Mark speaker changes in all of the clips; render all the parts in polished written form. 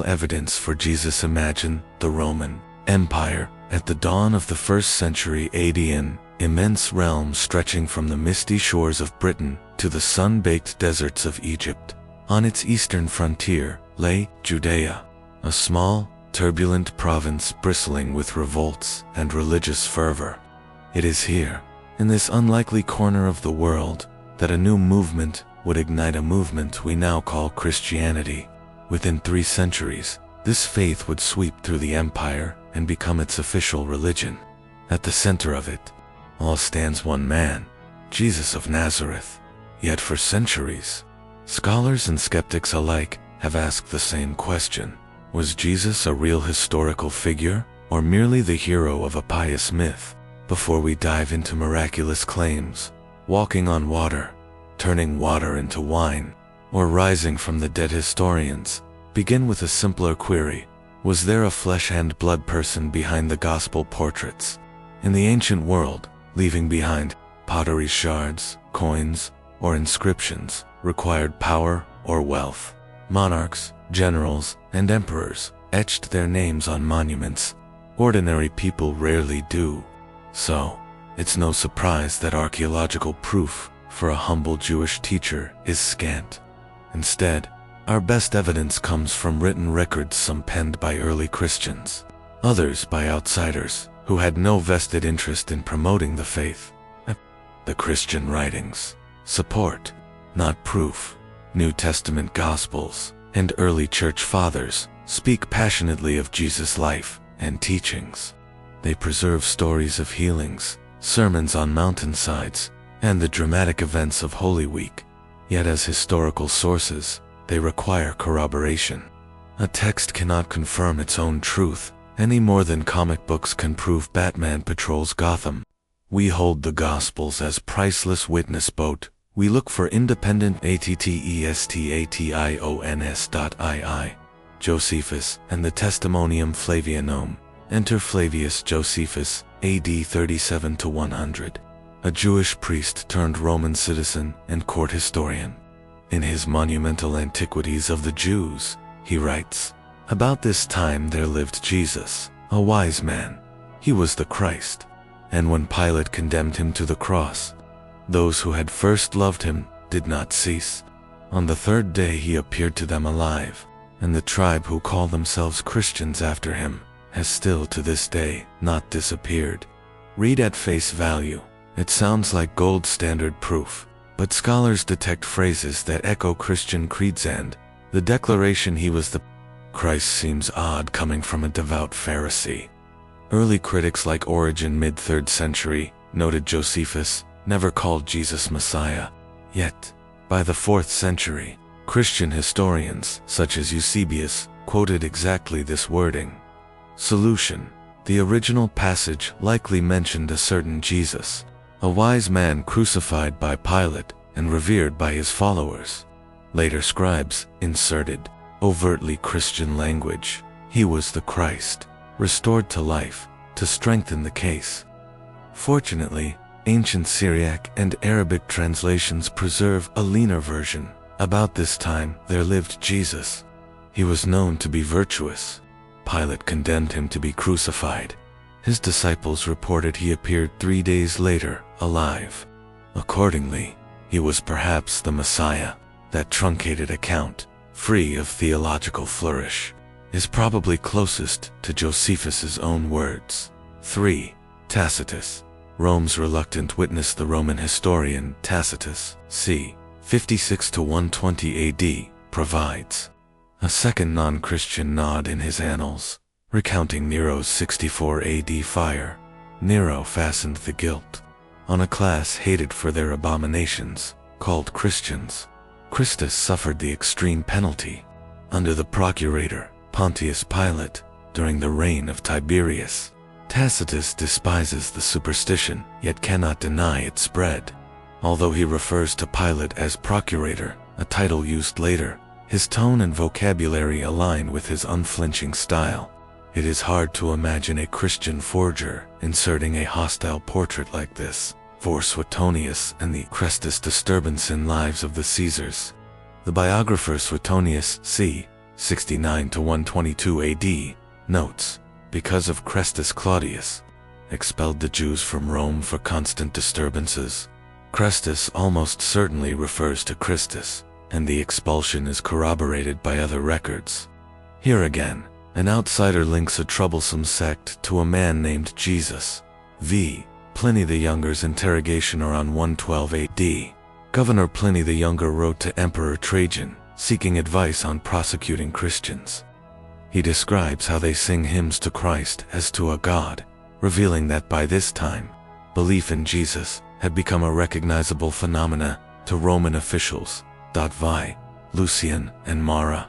Speaker 1: evidence for Jesus. Imagine the Roman Empire at the dawn of the 1st century AD, an immense realm stretching from the misty shores of Britain to the sun-baked deserts of Egypt. On its eastern frontier lay Judea, a small, turbulent province bristling with revolts and religious fervor. It is here, in this unlikely corner of the world, that a new movement would ignite, a movement we now call Christianity. Within 3 centuries, this faith would sweep through the empire and become its official religion. At the center of it all stands one man, Jesus of Nazareth. Yet for centuries, scholars and skeptics alike have asked the same question: was Jesus a real historical figure, or merely the hero of a pious myth? Before we dive into miraculous claims, walking on water, turning water into wine, or rising from the dead, historians begin with a simpler query: was there a flesh and blood person behind the gospel portraits? In the ancient world, leaving behind pottery shards, coins, or inscriptions required power or wealth. Monarchs, generals, and emperors etched their names on monuments. Ordinary people rarely do. So, it's no surprise that archaeological proof for a humble Jewish teacher is scant. Instead, our best evidence comes from written records, some penned by early Christians, others by outsiders who had no vested interest in promoting the faith. The Christian writings support, not proof. New Testament Gospels and early church fathers speak passionately of Jesus' life and teachings. They preserve stories of healings, sermons on mountainsides, and the dramatic events of Holy Week. Yet as historical sources, they require corroboration. A text cannot confirm its own truth any more than comic books can prove Batman patrols Gotham. We hold the Gospels as priceless witness boat. We look for independent attestations.ii. Josephus and the Testimonium Flavianum. Enter Flavius Josephus, AD 37 to 100, a Jewish priest turned Roman citizen and court historian. In his monumental Antiquities of the Jews, he writes, "About this time there lived Jesus, a wise man. He was the Christ. And when Pilate condemned him to the cross, those who had first loved him did not cease. On the 3rd day he appeared to them alive, and the tribe who call themselves Christians after him has still to this day not disappeared." Read at face value. It sounds like gold standard proof, but scholars detect phrases that echo Christian creeds, and the declaration he was the Christ seems odd coming from a devout Pharisee. Early critics like Origen, mid-3rd century, noted Josephus never called Jesus Messiah. Yet, by the 4th century, Christian historians such as Eusebius quoted exactly this wording. Solution: the original passage likely mentioned a certain Jesus, a wise man crucified by Pilate and revered by his followers. Later scribes inserted overtly Christian language. He was the Christ, restored to life, to strengthen the case. Fortunately, ancient Syriac and Arabic translations preserve a leaner version. About this time there lived Jesus. He was known to be virtuous. Pilate condemned him to be crucified. His disciples reported he appeared 3 days later, alive. Accordingly, he was perhaps the Messiah. That truncated account, free of theological flourish, is probably closest to Josephus's own words. 3. Tacitus, Rome's reluctant witness. The Roman historian Tacitus, c. 56 to 120 AD, provides a second non-Christian nod in his annals, recounting Nero's 64 AD fire. Nero fastened the guilt on a class hated for their abominations, called Christians. Christus suffered the extreme penalty under the procurator Pontius Pilate during the reign of Tiberius. Tacitus despises the superstition, yet cannot deny its spread. Although he refers to Pilate as procurator, a title used later, his tone and vocabulary align with his unflinching style. It is hard to imagine a Christian forger inserting a hostile portrait like this for Suetonius and the Christus disturbance in Lives of the Caesars. The biographer Suetonius, c. 69 to 122 AD, notes, because of Chrestus Claudius expelled the Jews from Rome for constant disturbances. Chrestus almost certainly refers to Christus, and the expulsion is corroborated by other records. Here again, an outsider links a troublesome sect to a man named Jesus. V. Pliny the Younger's interrogation around 112 AD. Governor Pliny the Younger wrote to Emperor Trajan, seeking advice on prosecuting Christians. He describes how they sing hymns to Christ as to a god, revealing that by this time, belief in Jesus had become a recognizable phenomena to Roman officials. Vi. Lucian and Mara.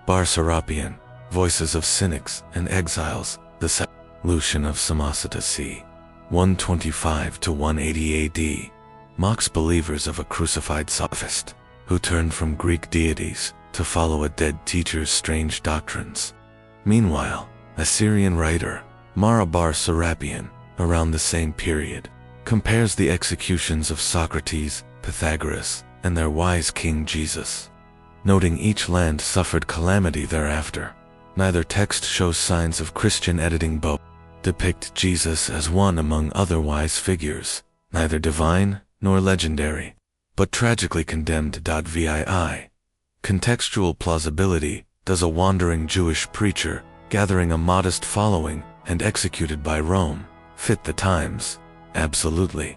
Speaker 1: Bar Serapion, Voices of Cynics and Exiles, the Lucian of Samosata c. 125 to 180 AD, mocks believers of a crucified sophist who turned from Greek deities to follow a dead teacher's strange doctrines. Meanwhile, a Syrian writer, Mara Bar Serapion, around the same period, compares the executions of Socrates, Pythagoras, and their wise king Jesus, noting each land suffered calamity thereafter. Neither text shows signs of Christian editing, both depict Jesus as one among other wise figures, neither divine nor legendary, but tragically condemned. VII. Contextual plausibility. Does a wandering Jewish preacher, gathering a modest following and executed by Rome, fit the times? Absolutely.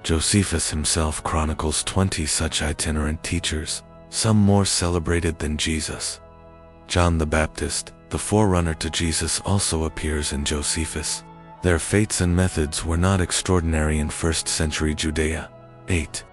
Speaker 1: Josephus himself chronicles 20 such itinerant teachers, some more celebrated than Jesus. John the Baptist, the forerunner to Jesus, also appears in Josephus. Their fates and methods were not extraordinary in 1st century Judea. 8.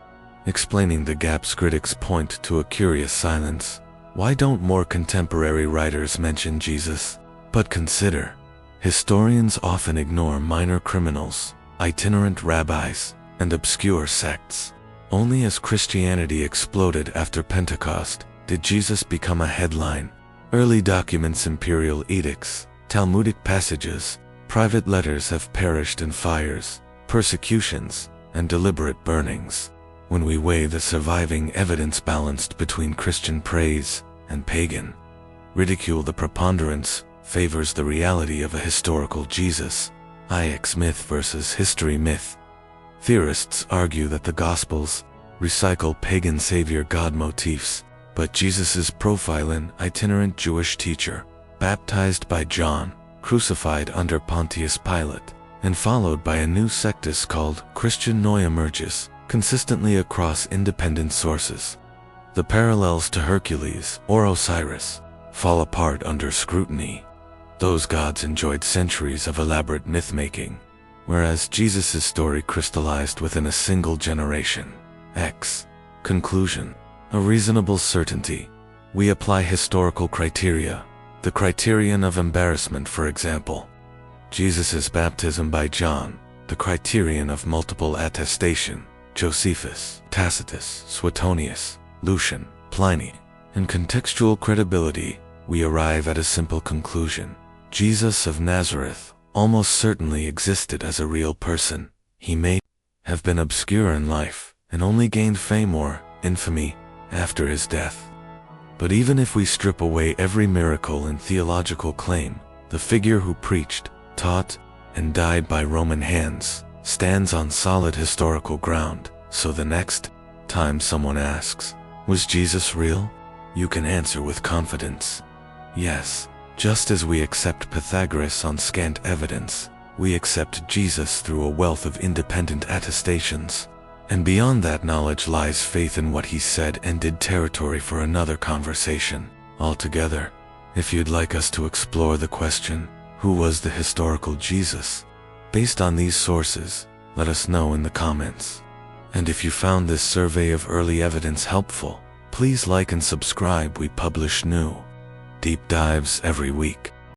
Speaker 1: Explaining the gaps, critics point to a curious silence. Why don't more contemporary writers mention Jesus? But consider, historians often ignore minor criminals, itinerant rabbis, and obscure sects. Only as Christianity exploded after Pentecost did Jesus become a headline. Early documents, imperial edicts, Talmudic passages, private letters have perished in fires, persecutions, and deliberate burnings. When we weigh the surviving evidence balanced between Christian praise and pagan ridicule, the preponderance favors the reality of a historical Jesus. IX myth versus history myth. Theorists argue that the Gospels recycle pagan savior God motifs, but Jesus' profile, an itinerant Jewish teacher, baptized by John, crucified under Pontius Pilate, and followed by a new sectus called Christian Neue emerges consistently across independent sources. The parallels to Hercules or Osiris fall apart under scrutiny. Those gods enjoyed centuries of elaborate myth-making, whereas Jesus' story crystallized within a single generation. X. Conclusion. A reasonable certainty. We apply historical criteria. The criterion of embarrassment, for example. Jesus' baptism by John. The criterion of multiple attestation. Josephus, Tacitus, Suetonius, Lucian, Pliny. In contextual credibility, we arrive at a simple conclusion. Jesus of Nazareth almost certainly existed as a real person. He may have been obscure in life and only gained fame or infamy after his death. But even if we strip away every miracle and theological claim, the figure who preached, taught, and died by Roman hands stands on solid historical ground. So the next time someone asks, was Jesus real? You can answer with confidence. Yes, just as we accept Pythagoras on scant evidence, we accept Jesus through a wealth of independent attestations. And beyond that knowledge lies faith in what he said and did, territory for another conversation altogether. If you'd like us to explore the question, who was the historical Jesus? Based on these sources, let us know in the comments. And if you found this survey of early evidence helpful, please like and subscribe. We publish new deep dives every week.